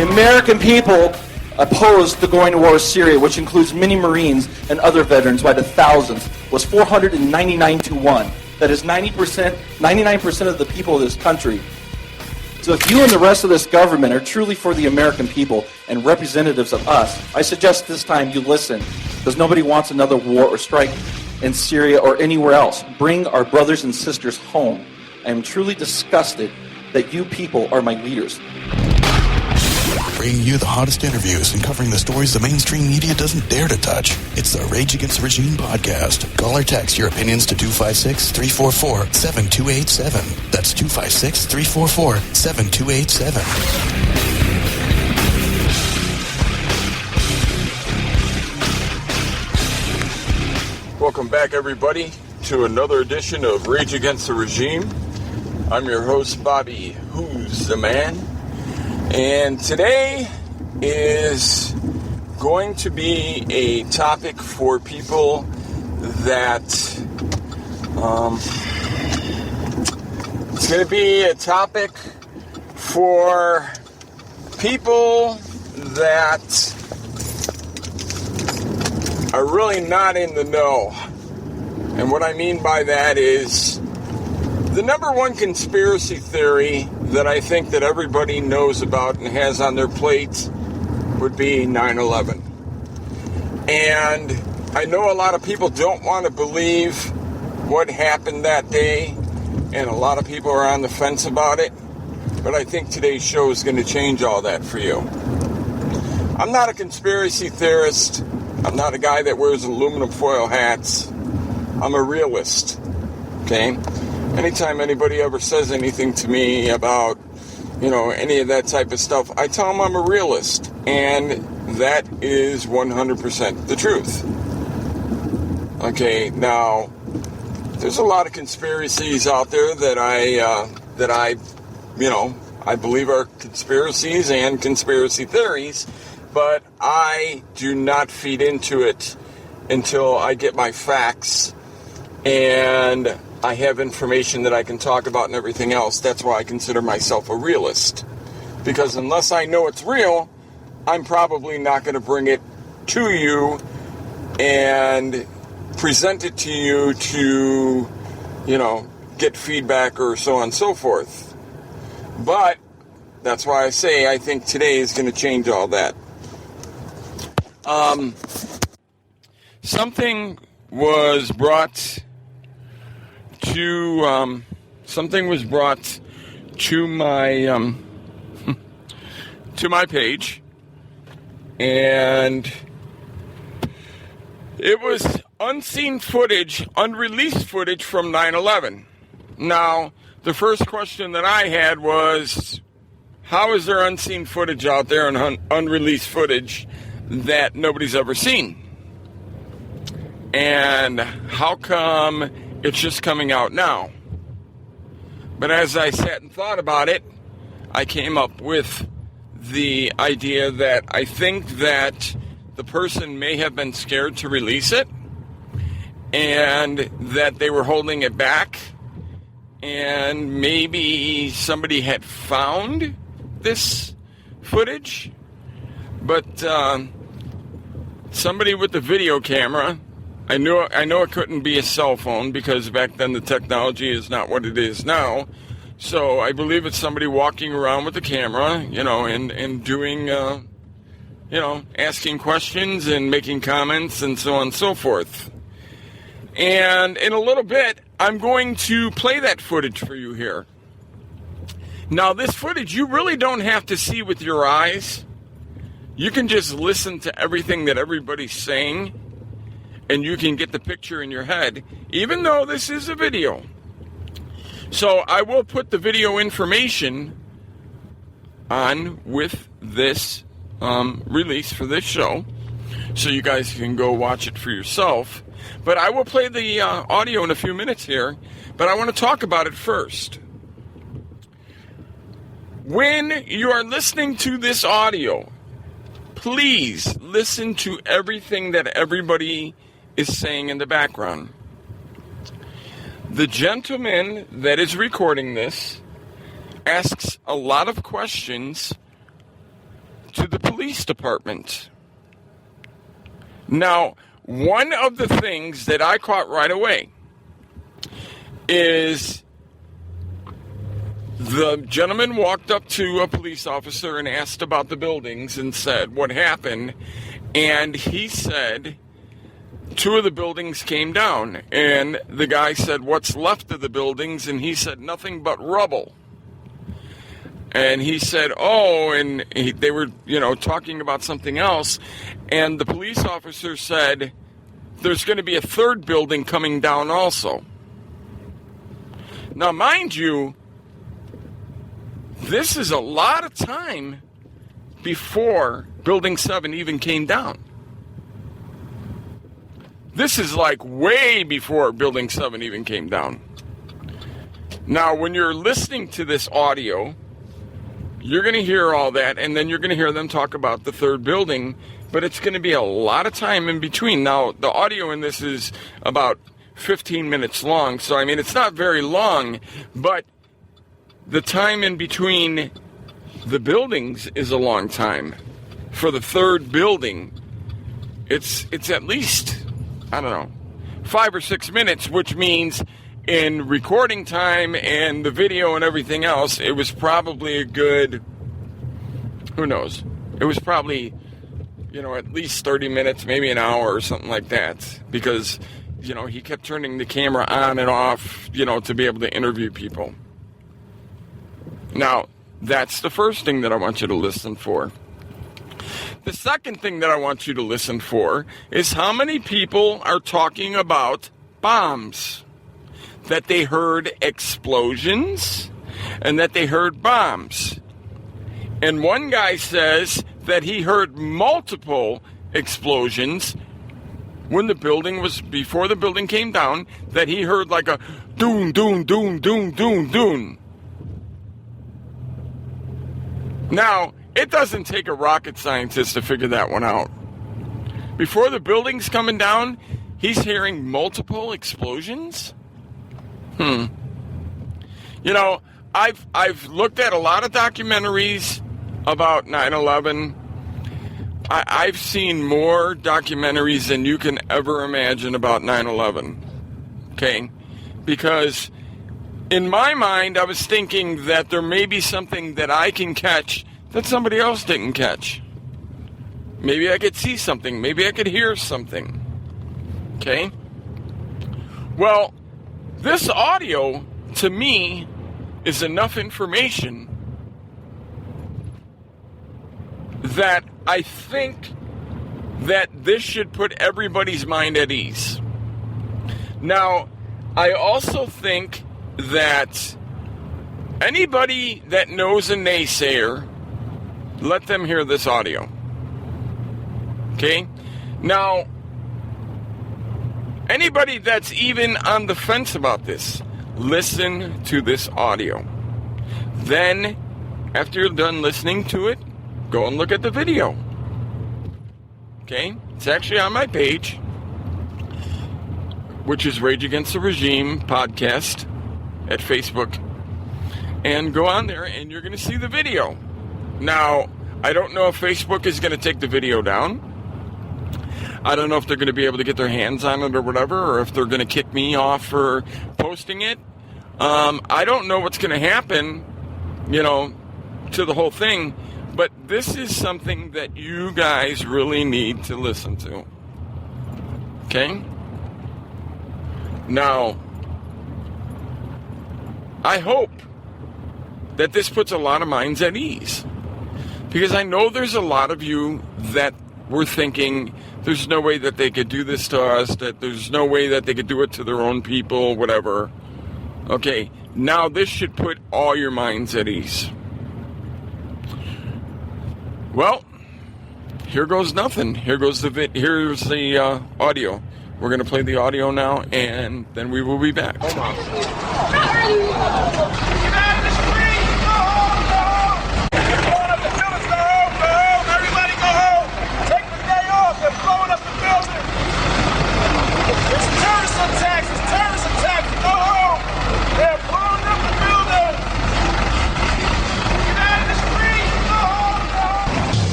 The American people opposed the going to war with Syria, which includes many Marines and other veterans by the thousands, was 499-1. That is 99% of the people of this country. So if you and the rest of this government are truly for the American people and representatives of us, I suggest this time you listen, because nobody wants another war or strike in Syria or anywhere else. Bring our brothers and sisters home. I am truly disgusted that you people are my leaders. Bringing you the hottest interviews and covering the stories the mainstream media doesn't dare to touch. It's the Rage Against the Regime podcast. Call or text your opinions to 256-344-7287. That's 256-344-7287. Welcome back, everybody, to another edition of Rage Against the Regime. I'm your host, Bobby Who's the Man. And today is going to be a topic for people that it's going to be a topic for people that are really not in the know. And what I mean by that is the number one conspiracy theory that I think that everybody knows about and has on their plate would be 9/11. And I know a lot of people don't want to believe what happened that day, and a lot of people are on the fence about it, but I think today's show is going to change all that for you. I'm not a conspiracy theorist. I'm not a guy that wears aluminum foil hats. I'm a realist, okay? Anytime anybody ever says anything to me about, any of that type of stuff, I tell them I'm a realist, and that is 100% the truth. Okay, now, there's a lot of conspiracies out there that I believe are conspiracies and conspiracy theories, but I do not feed into it until I get my facts and I have information that I can talk about and everything else. That's why I consider myself a realist. Because unless I know it's real, I'm probably not going to bring it to you and present it to you to, get feedback or so on and so forth. But that's why I say I think today is going to change all that. Something was brought to my to my page, and it was unseen footage, unreleased footage from 9/11. Now, the first question that I had was, how is there unseen footage out there and unreleased footage that nobody's ever seen? And how come it's just coming out now? But as I sat and thought about it, I came up with the idea that I think that the person may have been scared to release it, and that they were holding it back, and maybe somebody had found this footage, but somebody with the video camera, I know it couldn't be a cell phone, because back then the technology is not what it is now. So I believe it's somebody walking around with the camera, and doing, asking questions and making comments and so on and so forth. And in a little bit, I'm going to play that footage for you here. Now, this footage you really don't have to see with your eyes. You can just listen to everything that everybody's saying, and you can get the picture in your head, even though this is a video. So I will put the video information on with this release for this show, so you guys can go watch it for yourself. But I will play the audio in a few minutes here, but I want to talk about it first. When you are listening to this audio, please listen to everything that everybody is saying in the background. The gentleman that is recording this asks a lot of questions police department. Now, one of the things that I caught right away is the gentleman walked up to a police officer and asked about the buildings and said what happened. And he said 2 of the buildings came down. And the guy said, what's left of the buildings? And he said, nothing but rubble. And he said, oh, and they were, talking about something else. And the police officer said, there's going to be a 3rd building coming down also. Now, mind you, this is a lot of time before Building 7 even came down. This is like way before Building 7 even came down. Now, when you're listening to this audio, you're going to hear all that, and then you're going to hear them talk about the 3rd building, but it's going to be a lot of time in between. Now, the audio in this is about 15 minutes long, so I mean, it's not very long, but the time in between the buildings is a long time. For the 3rd building, it's at least, 5 or 6 minutes, which means in recording time and the video and everything else, it was probably a good, who knows? It was probably, at least 30 minutes, maybe an hour or something like that, because, he kept turning the camera on and off, to be able to interview people. Now, that's the first thing that I want you to listen for. The second thing that I want you to listen for is how many people are talking about bombs. That they heard explosions and that they heard bombs. And one guy says that he heard multiple explosions when before the building came down, that he heard like a doon, doon, doon, doon, doon, doon. Now, it doesn't take a rocket scientist to figure that one out. Before the building's coming down, he's hearing multiple explosions? I've looked at a lot of documentaries about 9/11. I've seen more documentaries than you can ever imagine about 9/11. Okay? Because in my mind, I was thinking that there may be something that I can catch that somebody else didn't catch. Maybe I could see something. Maybe I could hear something. Okay? Well, this audio, to me, is enough information that I think that this should put everybody's mind at ease. Now, I also think that anybody that knows a naysayer, let them hear this audio. Okay? Now, anybody that's even on the fence about this, listen to this audio. Then, after you're done listening to it, go and look at the video. Okay? It's actually on my page, which is Rage Against the Regime podcast at Facebook. And go on there and you're going to see the video. Now, I don't know if Facebook is going to take the video down. I don't know if they're going to be able to get their hands on it or whatever, or if they're going to kick me off for posting it. I don't know what's going to happen, to the whole thing. But this is something that you guys really need to listen to. Okay? Now, I hope that this puts a lot of minds at ease. Because I know there's a lot of you that were thinking there's no way that they could do this to us, that there's no way that they could do it to their own people, whatever. Okay, now this should put all your minds at ease. Well, here goes nothing. Here's the audio. We're going to play the audio now, and then we will be back. Hold on.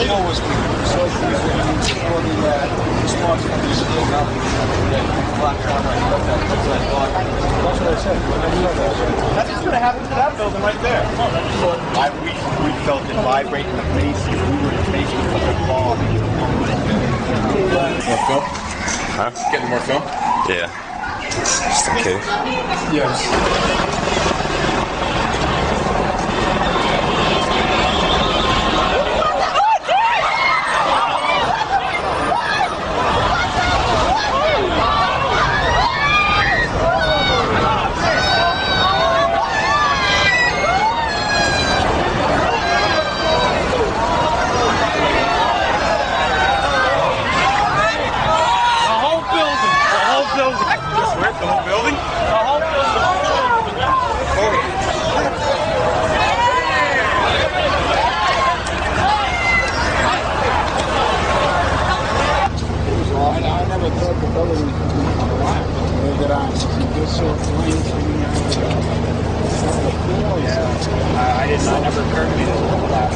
deal was with associated with supporting that response from the state up black water. That's what I said. That's what's going to happen to that building right there. We felt it vibrate in the face. If we were facing such a fall. More film? Huh? Getting more film? Yeah. Just in case. Yes. I never occurred to me that.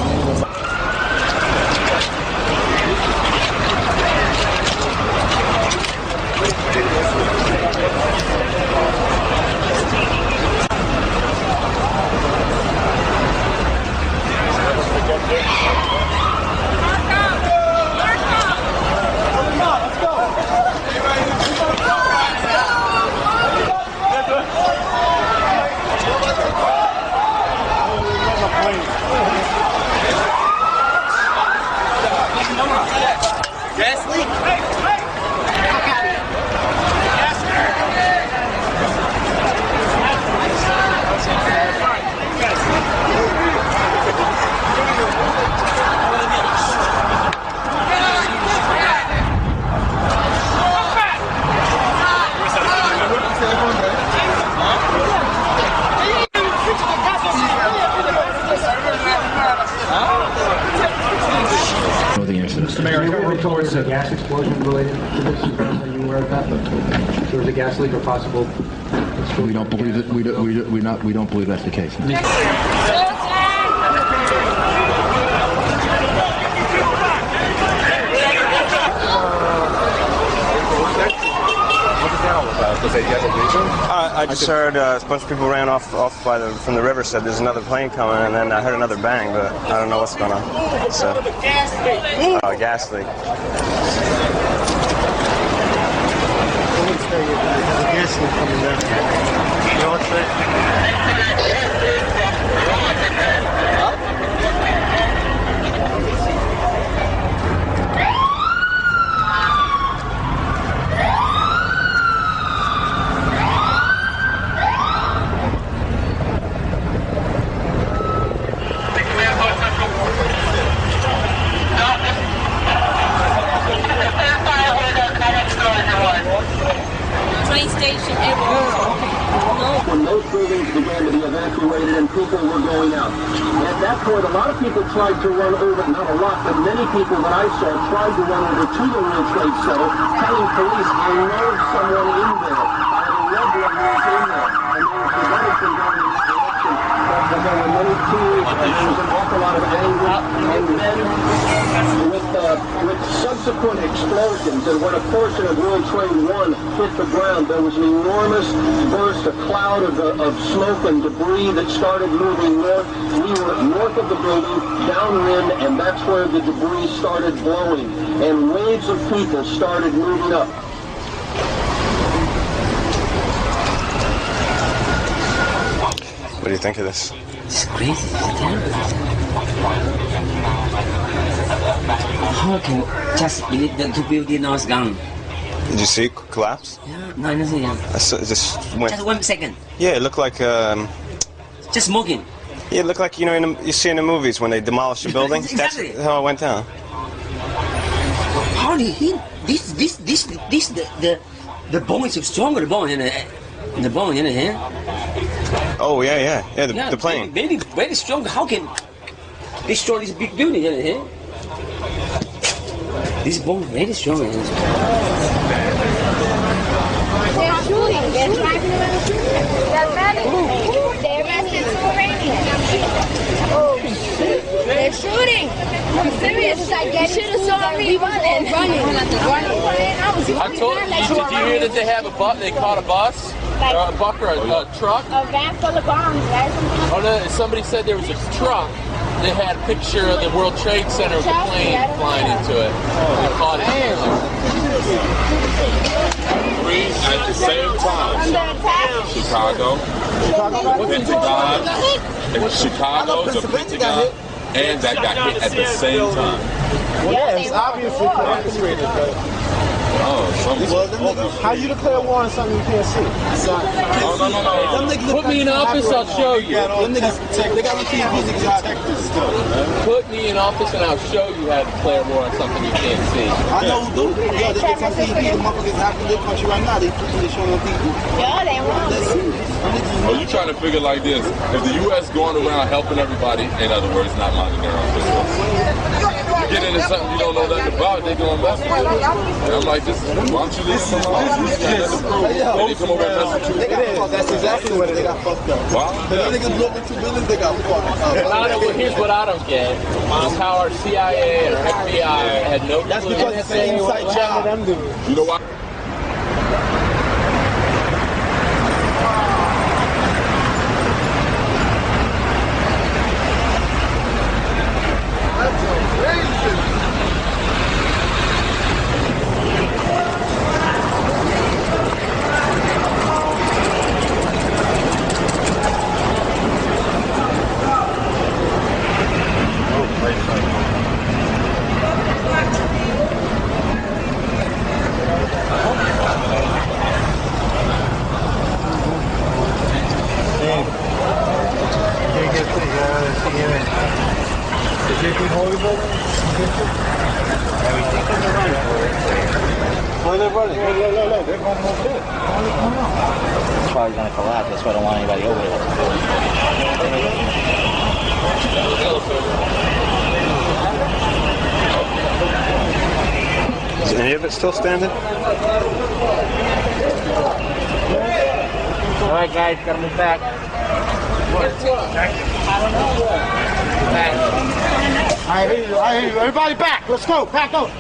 Mr. Mayor, I got reports of gas explosion related to this. Are you aware of that? There was a gas leak or possible. We don't believe it. We don't believe that's the case. I just heard a bunch of people ran off from the river, said there's another plane coming, and then I heard another bang, but I don't know what's going on. So, gas leak. Train station area. When those buildings began to be evacuated and people were going out. At that point, a lot of people tried to run over, not a lot, but many people that I saw tried to run over to the World Trade Center, telling police, I know someone in there. I have a loved one who is in there. And they were prevented from going in this direction. But there were many tears, and there was an awful lot of anger. And then, with subsequent explosions, and when a portion of World Trade 1 hit the ground, there was an enormous burst, a cloud of smoke and debris that started moving north. We were north of the building, downwind, and that's where the debris started blowing. And waves of people started moving up. What do you think of this? It's crazy. It's terrible. How can just believe that the building was gone? Did you see it collapse? Yeah, no, nothing. Yeah. Just went. Just 1 second. Yeah, it looked like. Just smoking. Yeah, it looked like you see in the movies when they demolish a building. Exactly. That's how it went down. How did he? The bone is stronger. The bone in the bone in here. Oh yeah. The plane. Very, very strong. How can destroy this big building in here? This bone very strong. They're shooting. They're driving around shooting. They're arrested 2 Iranians. Oh, shit. They're They're shooting. I'm serious. You should have saw me running. I told you. Did you hear that they have a bus? They caught a bus, a buck or a truck. A van full of bombs, right? Oh no! Somebody said there was a truck. They had a picture of the World Trade Center with the plane flying into it. They caught it. Three at the same time. Chicago, Pentagon, Chicago, the Pentagon, and that got hit at the same time. Well, yeah, it's obviously orchestrated, but how you declare war on something you can't see? No. Put me in office, I'll show you. Them niggas, they got on TV, niggas detectors still. Put me in office and I'll show you how to declare war on something you can't see. I know who do. Yeah, they get on TV. The motherfuckers half in their country right now. They showing on TV. Yeah, they won't. Oh, you trying to figure like this? If the U.S. going around helping everybody, in other words, not minding their own business, you get into something you don't know nothing about, they gonna mess with it. And I'm like, why don't you leave them alone? They come over and mess with you. That's exactly what they got fucked up. Wow. The niggas blew up in 2 billions, they got fucked up. Here's what I don't get: is how our CIA and our FBI had no. That's because it's the same inside job. You know why? It's probably going to collapse. That's why I don't want anybody over there. Is any of it still standing? All right, guys, gotta move back. I hear you. Everybody back. Let's go. Back up.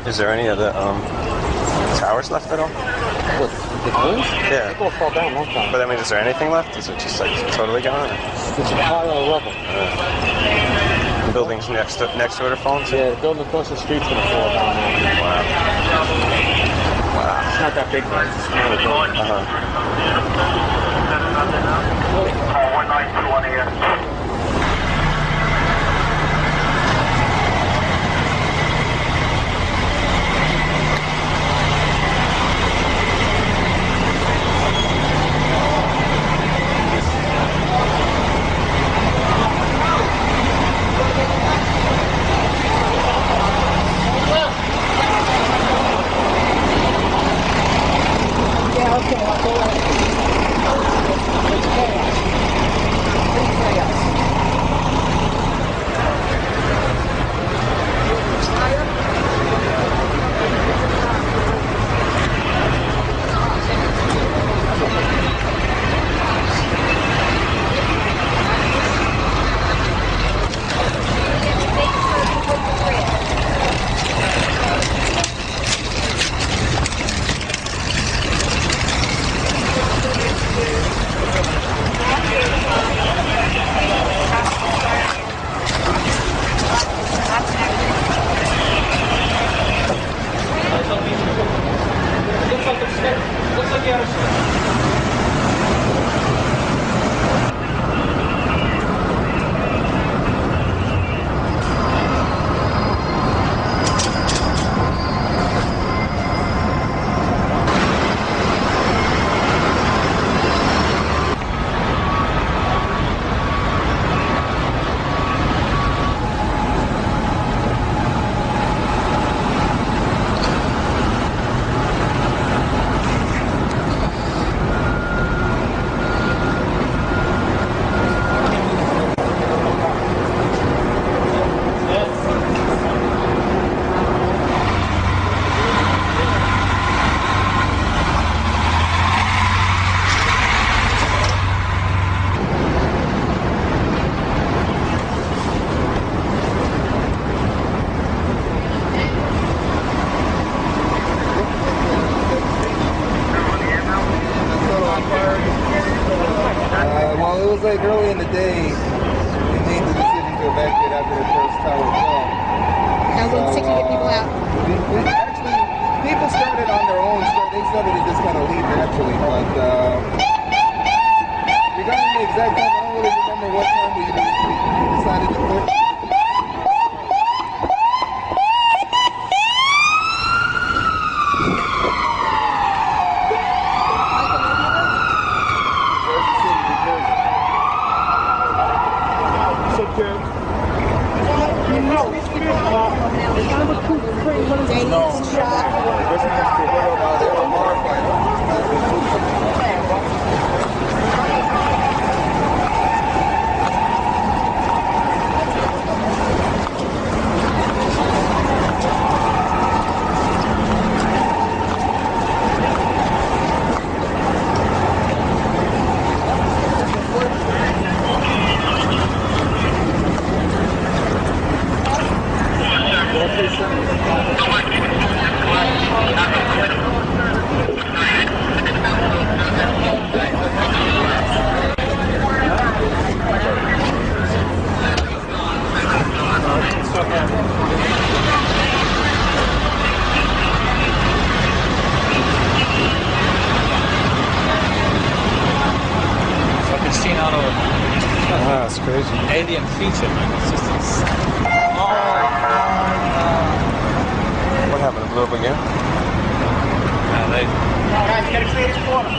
Is there any of the towers left at all? What, the balloons? Yeah. They'll fall down a long time. But I mean, is there anything left? Is it just like totally gone? It's a pile of rubble. The buildings next to it are falling? Yeah, the building across the street's going to fall down now. Wow. It's not that big, though. It's just kind of big. Yeah, okay, I'll go. It's chaos. It's chaos. Actually, people started on their own. So they started to just kind of leave naturally. But regarding the exact time, I don't really remember what time we decided to quit. That's crazy. Alien feature, man. It's just What happened? It blew up again? Guys, get a clear corner.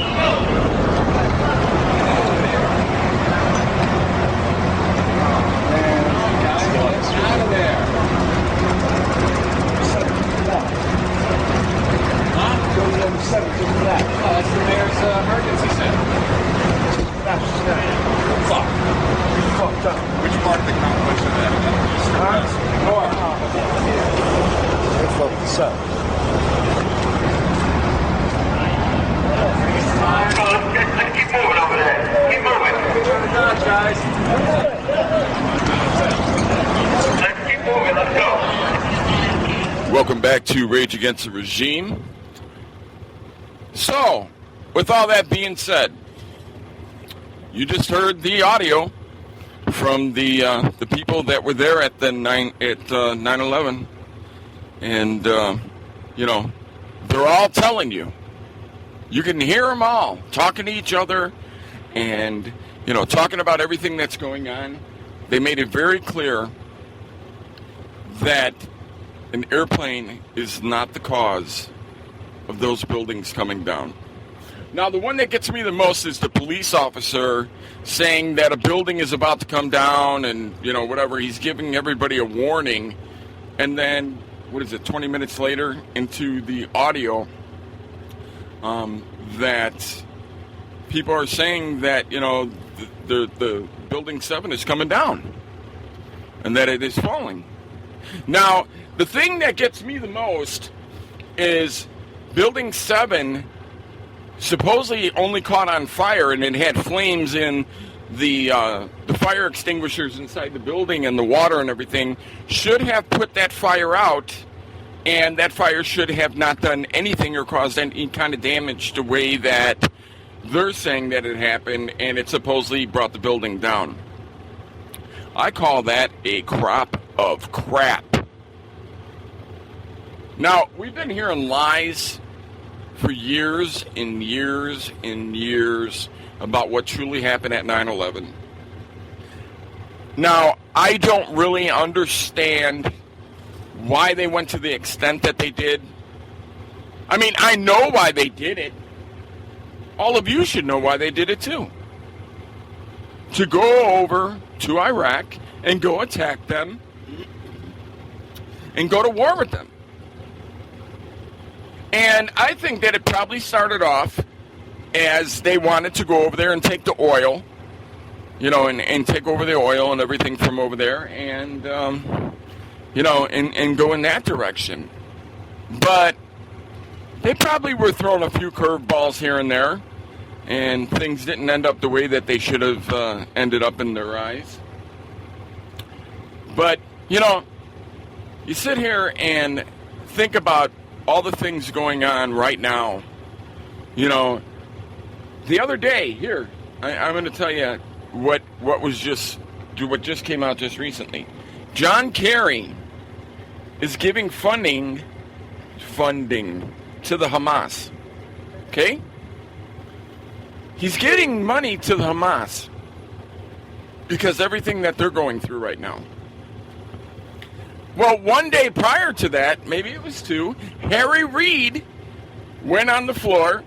Out of there. Huh? Go to number 7, to the left. Oh, that's the mayor's emergency center. Fuck. Fucked up. Which part of the complex is that? North. They fucked this up. Keep moving over there. Keep moving. Guys. Let's keep moving. Let's go. Welcome back to Rage Against the Regime. So, with all that being said, you just heard the audio from the people that were there at the 9/11, and you know, they're all telling you. You can hear them all talking to each other, and you know, talking about everything that's going on. They made it very clear that an airplane is not the cause of those buildings coming down. Now, the one that gets me the most is the police officer saying that a building is about to come down and, you know, whatever. He's giving everybody a warning. And then, 20 minutes later into the audio, that people are saying that, you know, the Building 7 is coming down and that it is falling. Now, the thing that gets me the most is Building 7 supposedly only caught on fire, and it had flames in the fire extinguishers inside the building, and the water and everything should have put that fire out, and that fire should have not done anything or caused any kind of damage the way that they're saying that it happened, and it supposedly brought the building down. I call that a crop of crap. Now, we've been hearing lies for years and years and years about what truly happened at 9/11. Now, I don't really understand why they went to the extent that they did. I mean, I know why they did it. All of you should know why they did it too. To go over to Iraq and go attack them and go to war with them. And I think that it probably started off as they wanted to go over there and take the oil, you know, and take over the oil and everything from over there and, you know, and go in that direction. But they probably were throwing a few curveballs here and there, and things didn't end up the way that they should have ended up in their eyes. But, you know, you sit here and think about all the things going on right now. You know, the other day, here, I'm going to tell you what just came out just recently. John Kerry is giving funding funding to the Hamas. Okay? He's getting money to the Hamas because everything that they're going through right now. Well, one day prior to that, maybe it was two, Harry Reid went on the floor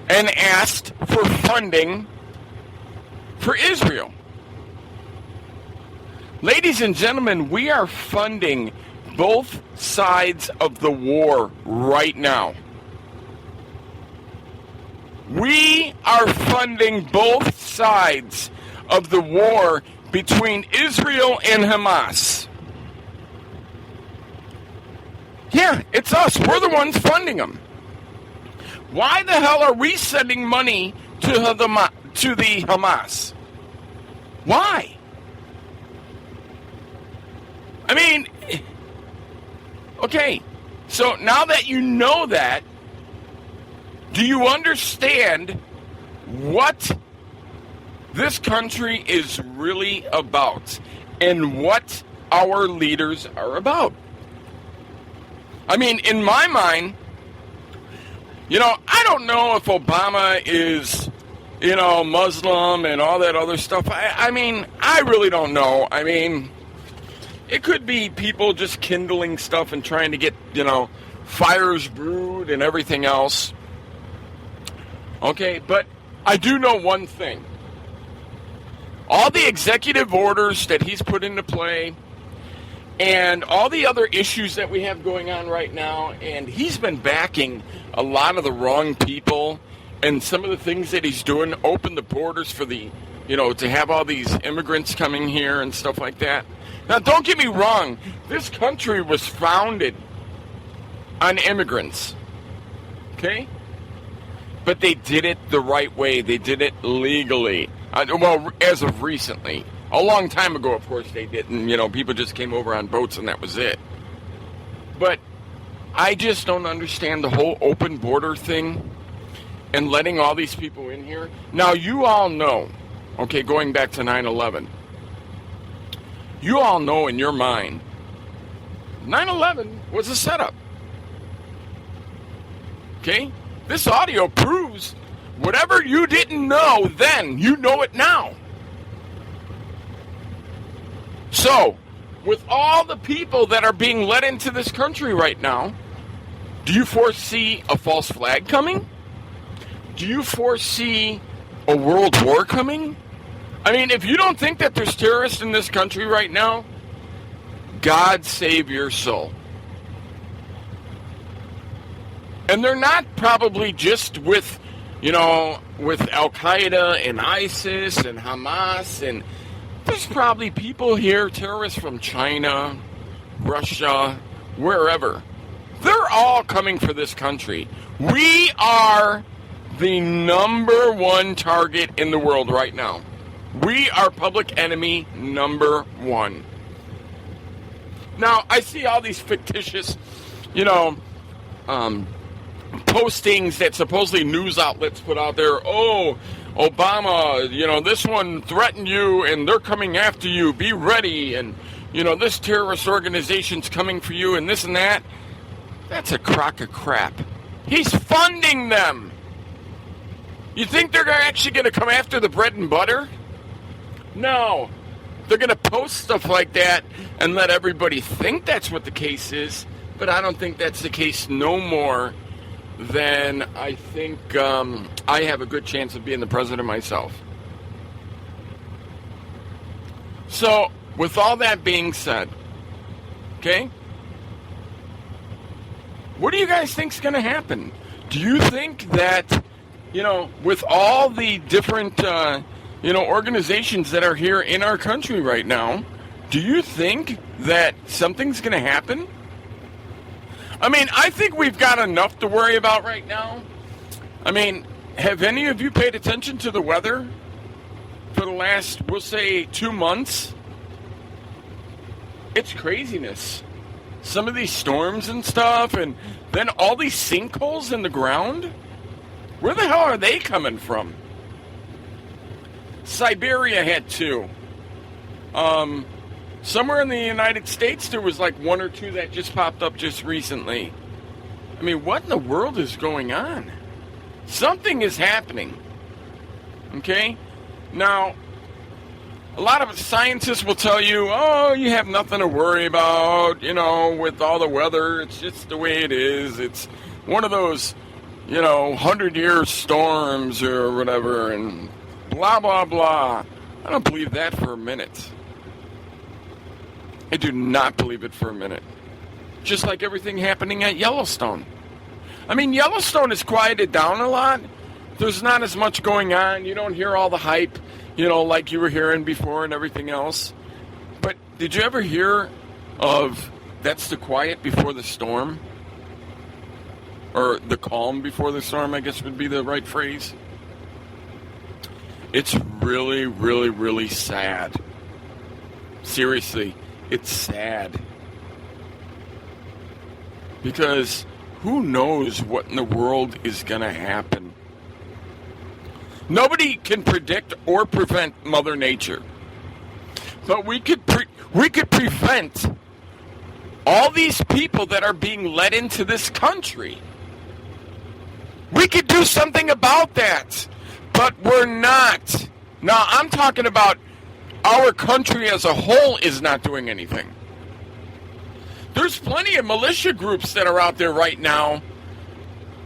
and asked for funding for Israel. Ladies and gentlemen, we are funding both sides of the war right now. We are funding both sides of the war between Israel and Hamas. Yeah, it's us. We're the ones funding them. Why the hell are we sending money to the Hamas? Why? I mean, okay, so now that you know that, do you understand what this country is really about and what our leaders are about? I mean, in my mind, I don't know if Obama is, Muslim and all that other stuff. I mean, I really don't know. I mean, it could be people just kindling stuff and trying to get, fires brewed and everything else. Okay, but I do know one thing. All the executive orders that he's put into play and all the other issues that we have going on right now, and he's been backing a lot of the wrong people, and some of the things that he's doing, open the borders for the, to have all these immigrants coming here and stuff like that. Now, don't get me wrong. This country was founded on immigrants. Okay? But they did it the right way. They did it legally. Well, as of recently. A long time ago, of course, they didn't. People just came over on boats and that was it. But I just don't understand the whole open border thing and letting all these people in here. Now, you all know, okay, going back to 9/11, you all know in your mind, 9/11 was a setup. Okay? This audio proves whatever you didn't know then, you know it now. So, with all the people that are being let into this country right now, do you foresee a false flag coming? Do you foresee a world war coming? I mean, if you don't think that there's terrorists in this country right now, God save your soul. And they're not probably just with Al-Qaeda and ISIS and Hamas, and there's probably people here, terrorists from China, Russia, wherever. They're all coming for this country. We are the number one target in the world right now. We are public enemy number one. Now, I see all these fictitious, postings that supposedly news outlets put out there. Oh, Obama, this one threatened you and they're coming after you. Be ready. And, this terrorist organization's coming for you and this and that. That's a crock of crap. He's funding them. You think they're actually going to come after the bread and butter? No. They're going to post stuff like that and let everybody think that's what the case is. But I don't think that's the case no more than I think I have a good chance of being the president myself. So, with all that being said, okay, what do you guys think is going to happen? Do you think that, with all the different, organizations that are here in our country right now, do you think that something's going to happen? I mean, I think we've got enough to worry about right now. I mean, have any of you paid attention to the weather for the last, we'll say, 2 months? It's craziness. Some of these storms and stuff, and then all these sinkholes in the ground. Where the hell are they coming from? Siberia had 2. Somewhere in the United States, there was like 1 or 2 that just popped up just recently. I mean, what in the world is going on? Something is happening. Okay? Now, a lot of scientists will tell you, oh, you have nothing to worry about, with all the weather. It's just the way it is. It's one of those, 100-year storms or whatever, and blah, blah, blah. I don't believe that for a minute. I do not believe it for a minute. Just like everything happening at Yellowstone. I mean, Yellowstone is quieted down a lot. There's not as much going on. You don't hear all the hype, like you were hearing before and everything else. But did you ever hear of that's the quiet before the storm? Or the calm before the storm, I guess would be the right phrase. It's really, really, really sad. Seriously, it's sad. Because who knows what in the world is going to happen? Nobody can predict or prevent Mother Nature. But we could prevent all these people that are being led into this country. We could do something about that. But we're not. Now, I'm talking about our country as a whole is not doing anything. There's plenty of militia groups that are out there right now,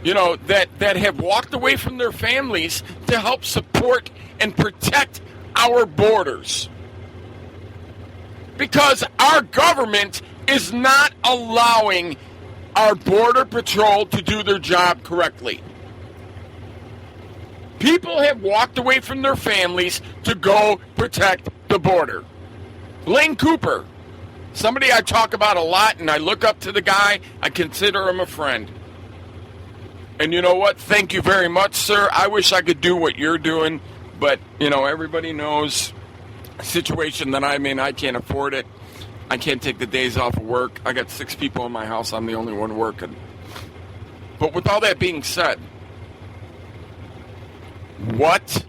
that have walked away from their families to help support and protect our borders. Because our government is not allowing our border patrol to do their job correctly. People have walked away from their families to go protect the border. Blaine Cooper, somebody I talk about a lot, and I look up to the guy. I consider him a friend. And you know what? Thank you very much, sir. I wish I could do what you're doing, but, everybody knows the situation that I'm in. I can't afford it. I can't take the days off of work. I got 6 people in my house. I'm the only one working. But with all that being said, what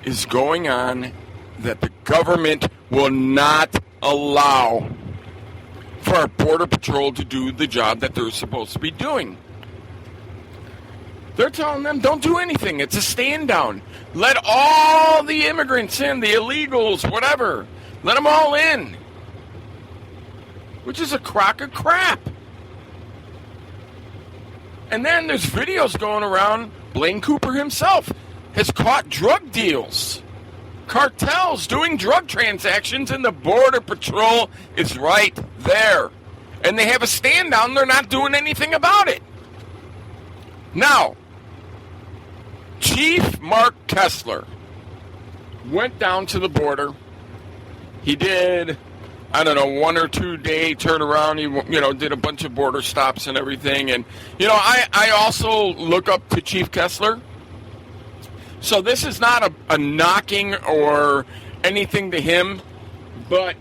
is going on that the government will not allow for our Border Patrol to do the job that they're supposed to be doing? They're telling them, don't do anything. It's a stand down. Let all the immigrants in, the illegals, whatever. Let them all in. Which is a crock of crap. And then there's videos going around. Blaine Cooper himself has caught drug deals. Cartels doing drug transactions, and the Border Patrol is right there. And they have a stand down. They're not doing anything about it. Now, Chief Mark Kessler went down to the border. He did, 1 or 2 day turnaround. He, did a bunch of border stops and everything. And, I also look up to Chief Kessler. So this is not a knocking or anything to him, but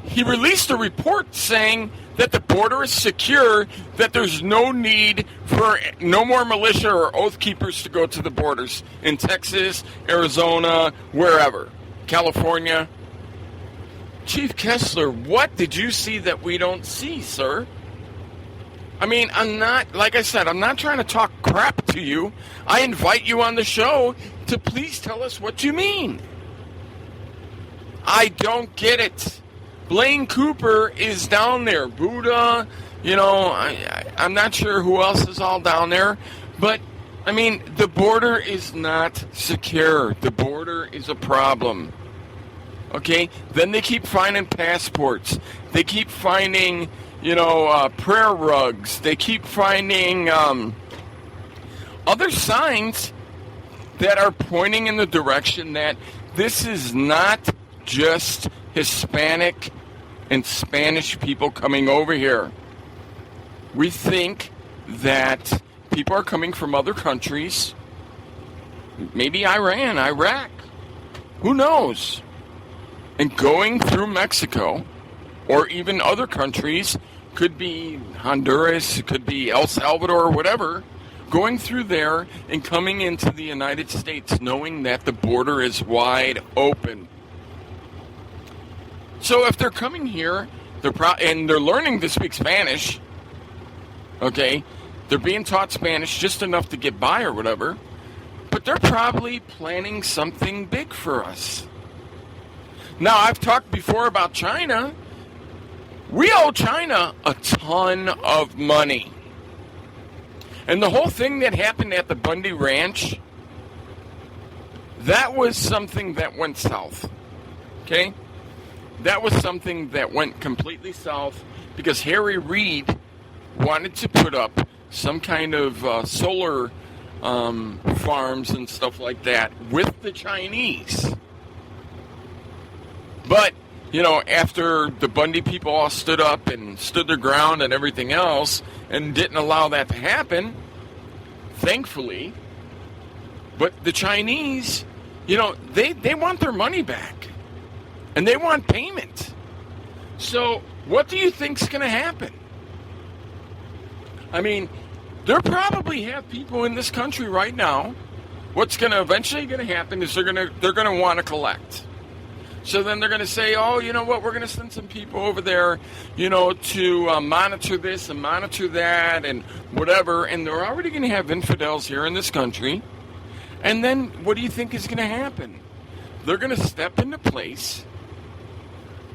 he released a report saying that the border is secure, that there's no need for no more militia or oath keepers to go to the borders in Texas, Arizona, wherever, California. Chief Kessler, what did you see that we don't see, sir? I mean, I'm not trying to talk crap to you. I invite you on the show to please tell us what you mean. I don't get it. Blaine Cooper is down there. Buddha, I'm not sure who else is all down there. But, the border is not secure. The border is a problem. Okay? Then they keep finding passports. They keep finding, prayer rugs. They keep finding other signs that are pointing in the direction that this is not just Hispanic and Spanish people coming over here. We think that people are coming from other countries, maybe Iran, Iraq, who knows, and going through Mexico or even other countries, could be Honduras, could be El Salvador, whatever, going through there and coming into the United States knowing that the border is wide open. So if they're coming here, and they're learning to speak Spanish, Okay? They're being taught Spanish just enough to get by or whatever. But they're probably planning something big for us. Now, I've talked before about China. We owe China a ton of money. And the whole thing that happened at the Bundy Ranch, that was something that went south. Okay? That was something that went completely south because Harry Reid wanted to put up some kind of solar farms and stuff like that with the Chinese. But, after the Bundy people all stood up and stood their ground and everything else and didn't allow that to happen, thankfully, but the Chinese, they want their money back. And they want payment. So, what do you think's going to happen? I mean, there probably have people in this country right now. What's going to eventually going to happen is they're going to want to collect. So then they're going to say, oh, you know what? We're going to send some people over there, to monitor this and monitor that and whatever. And they're already going to have infidels here in this country. And then what do you think is going to happen? They're going to step into place.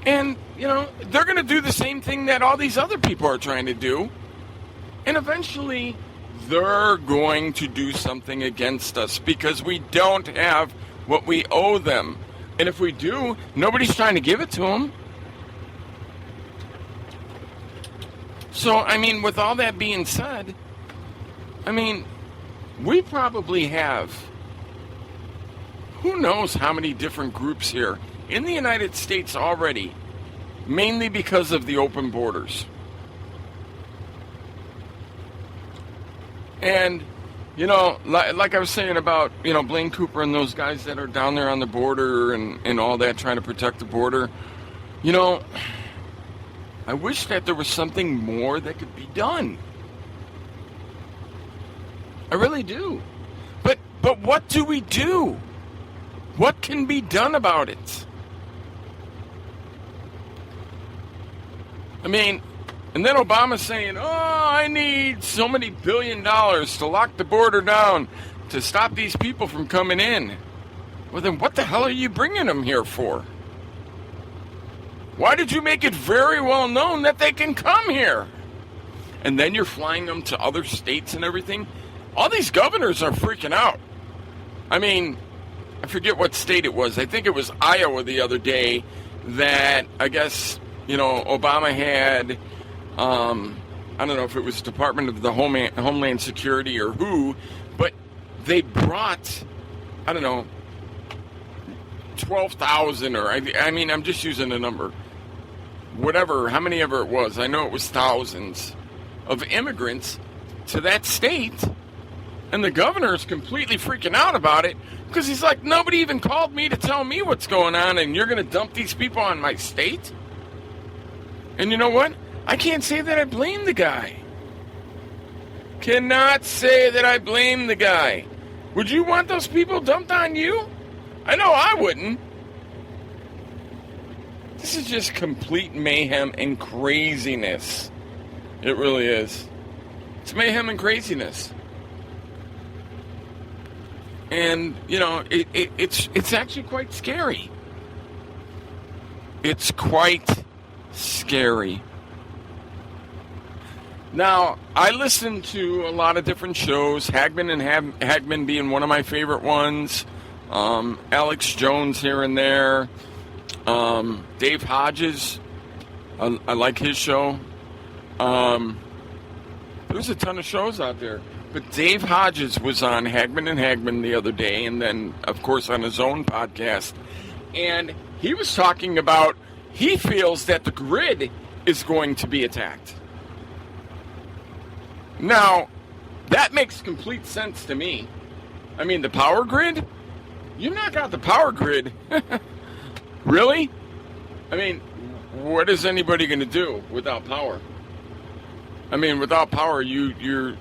And, they're going to do the same thing that all these other people are trying to do. And eventually, they're going to do something against us because we don't have what we owe them. And if we do, nobody's trying to give it to them. So, with all that being said, we probably have who knows how many different groups here in the United States already, mainly because of the open borders. And, like I was saying about, Blaine Cooper and those guys that are down there on the border and all that, trying to protect the border, I wish that there was something more that could be done. I really do. But what do we do? What can be done about it? And then Obama's saying, I need so many $1 billion to lock the border down to stop these people from coming in. Well, then what the hell are you bringing them here for? Why did you make it very well known that they can come here? And then you're flying them to other states and everything? All these governors are freaking out. I forget what state it was. I think it was Iowa the other day that I guess, Obama had, I don't know if it was Department of the Homeland Security or who, but they brought, 12,000 or, I'm just using a number. Whatever, how many ever it was. I know it was thousands of immigrants to that state. And the governor is completely freaking out about it because he's like, nobody even called me to tell me what's going on, and you're going to dump these people on my state? And you know what? I can't say that I blame the guy. Cannot say that I blame the guy. Would you want those people dumped on you? I know I wouldn't. This is just complete mayhem and craziness. It really is. It's mayhem and craziness. And, it's actually quite scary. It's quite scary. Now, I listen to a lot of different shows, Hagman and Hagman being one of my favorite ones, Alex Jones here and there, Dave Hodges, I like his show. There's a ton of shows out there. But Dave Hodges was on Hagman and Hagman the other day, and then, of course, on his own podcast. And he was talking about he feels that the grid is going to be attacked. Now, that makes complete sense to me. The power grid? You knock out the power grid. Really? What is anybody going to do without power? Without power, you're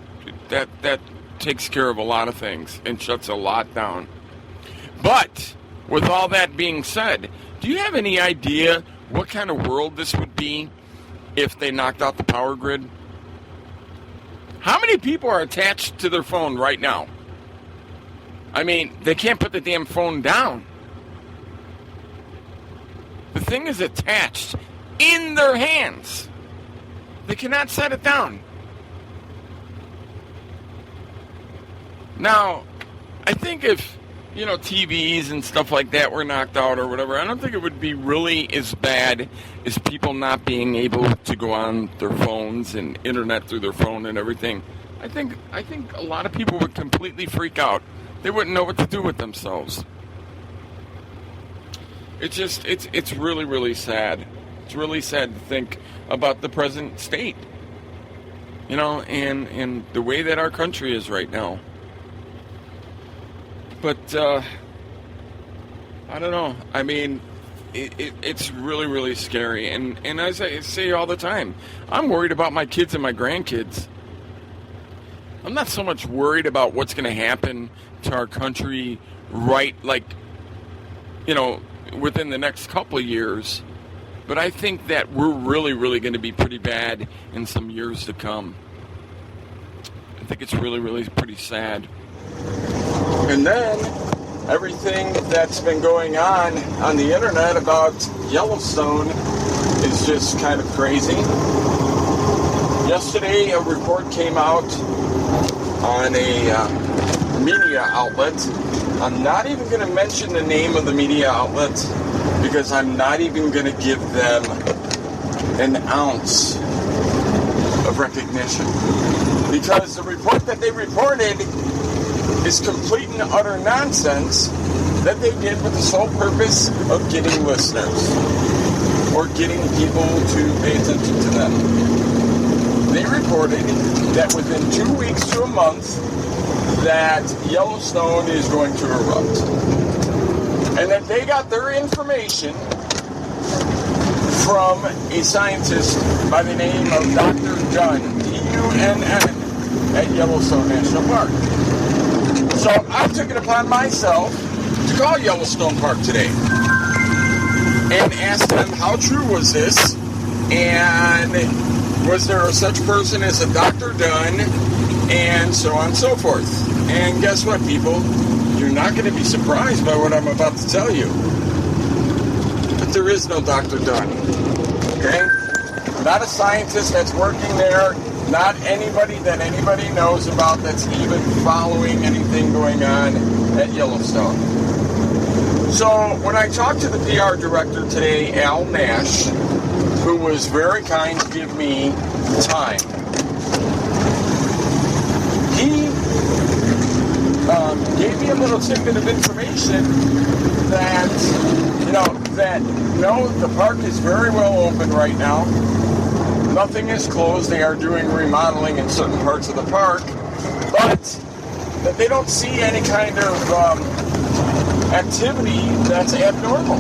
that takes care of a lot of things and shuts a lot down. But with all that being said, do you have any idea what kind of world this would be if they knocked out the power grid? How many people are attached to their phone right now? I mean, they can't put the damn phone down. The thing is attached in their hands. They cannot set it down. Now, I think if, TVs and stuff like that were knocked out or whatever, I don't think it would be really as bad as people not being able to go on their phones and internet through their phone and everything. I think a lot of people would completely freak out. They wouldn't know what to do with themselves. It's really, really sad. It's really sad to think about the present state, and the way that our country is right now. But, I don't know. I mean, it's really, really scary. And as I say all the time, I'm worried about my kids and my grandkids. I'm not so much worried about what's going to happen to our country within the next couple of years. But I think that we're really, really going to be pretty bad in some years to come. I think it's really, really pretty sad. And then everything that's been going on the internet about Yellowstone is just kind of crazy. Yesterday, a report came out on a media outlet. I'm not even going to mention the name of the media outlet because I'm not even going to give them an ounce of recognition. Because the report that they reported is complete and utter nonsense that they did with the sole purpose of getting listeners or getting people to pay attention to them. They reported that within 2 weeks to a month that Yellowstone is going to erupt. And that they got their information from a scientist by the name of Dr. Dunn, D-U-N-N, at Yellowstone National Park. So I took it upon myself to call Yellowstone Park today and ask them how true was this, and was there a such person as a Dr. Dunn, and so on and so forth. And guess what, people? You're not going to be surprised by what I'm about to tell you. But there is no Dr. Dunn. Okay? Not a scientist that's working there. Not anybody that anybody knows about that's even following anything going on at Yellowstone. So when I talked to the PR director today, Al Nash, who was very kind to give me time, he gave me a little tidbit of information that, the park is very well open right now. Nothing is closed. They are doing remodeling in certain parts of the park, but that they don't see any kind of activity that's abnormal.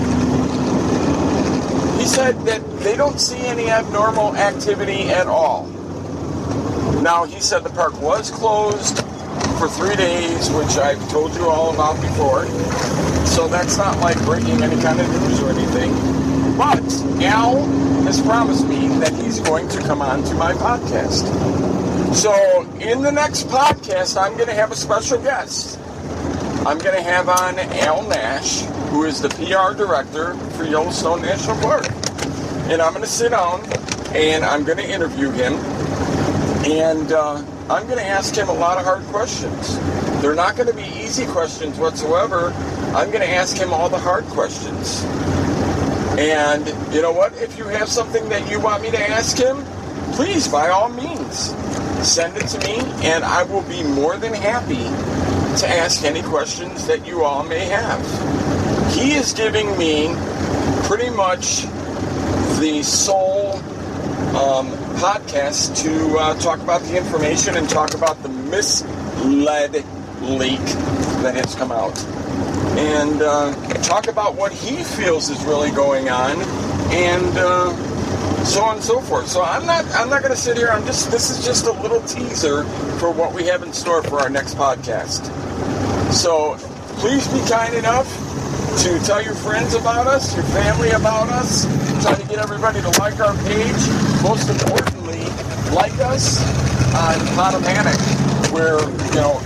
He said that they don't see any abnormal activity at all. Now, he said the park was closed for 3 days, which I've told you all about before, so that's not like breaking any kind of news or anything. But Al has promised me that he's going to come on to my podcast. So in the next podcast, I'm going to have a special guest. I'm going to have on Al Nash, who is the PR director for Yellowstone National Park. And I'm going to sit down and I'm going to interview him. And I'm going to ask him a lot of hard questions. They're not going to be easy questions whatsoever. I'm going to ask him all the hard questions. And you know what? If you have something that you want me to ask him, please, by all means, send it to me, and I will be more than happy to ask any questions that you all may have. He is giving me pretty much the sole podcast to talk about the information and talk about the misled leak that has come out. And talk about what he feels is really going on, and so on and so forth. So I'm not going to sit here. This is just a little teaser for what we have in store for our next podcast. So please be kind enough to tell your friends about us, your family about us. Try to get everybody to like our page. Most importantly, like us on Potomatic, where,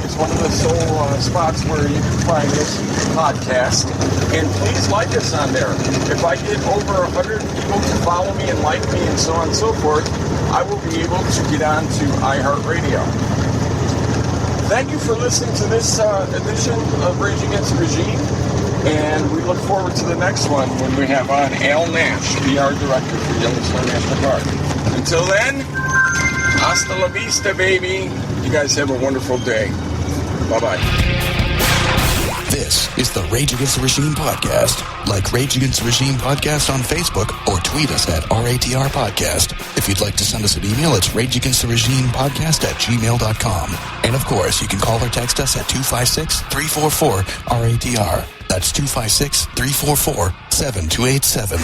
it's one of the sole spots where you can find this podcast. And please like us on there. If I get over 100 people to follow me and like me and so on and so forth, I will be able to get on to iHeartRadio. Thank you for listening to this edition of Rage Against the Regime, and we look forward to the next one when we have on Al Nash, PR Director for Yellowstone National Park. Until then, hasta la vista, baby. You guys have a wonderful day. Bye-bye. This is the Rage Against the Regime podcast. Like Rage Against the Regime podcast on Facebook or tweet us at RATR Podcast. If you'd like to send us an email, it's rageagainsttheregimepodcast@gmail.com. And of course, you can call or text us at 256-344-RATR. That's 256-344-7287.